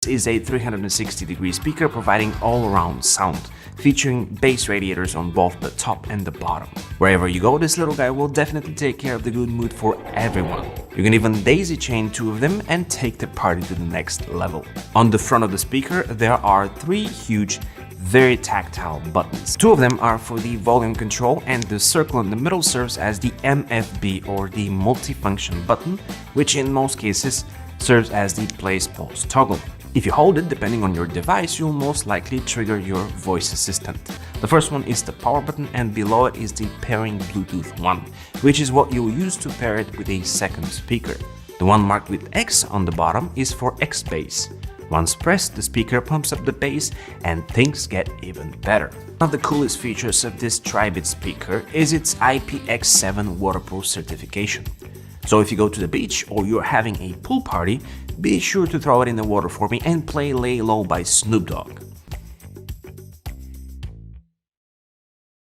Amidst is a 360-degree speaker providing all-around sound, featuring bass radiators on both the top and the bottom. Wherever you go, this little guy will definitely take care of the good mood for everyone. You can even daisy chain 2 of them and take the party to the next level. On the front of the speaker, there are 3 huge, very tactile buttons. 2 of them are for the volume control, and the circle in the middle serves as the MFB or the multifunction button, which in most cases serves as the place-pause toggle. If you hold it, depending on your device, you'll most likely trigger your voice assistant. The first one is the power button, and below it is the pairing Bluetooth one, which is what you'll use to pair it with a second speaker. The one marked with X on the bottom is for X bass. Once pressed, the speaker pumps up the bass and things get even better. One of the coolest features of this TRIBIT speaker is its IPX7 waterproof certification. So if you go to the beach or you're having a pool party, be sure to throw it in the water for me and play Lay Low by Snoop Dogg.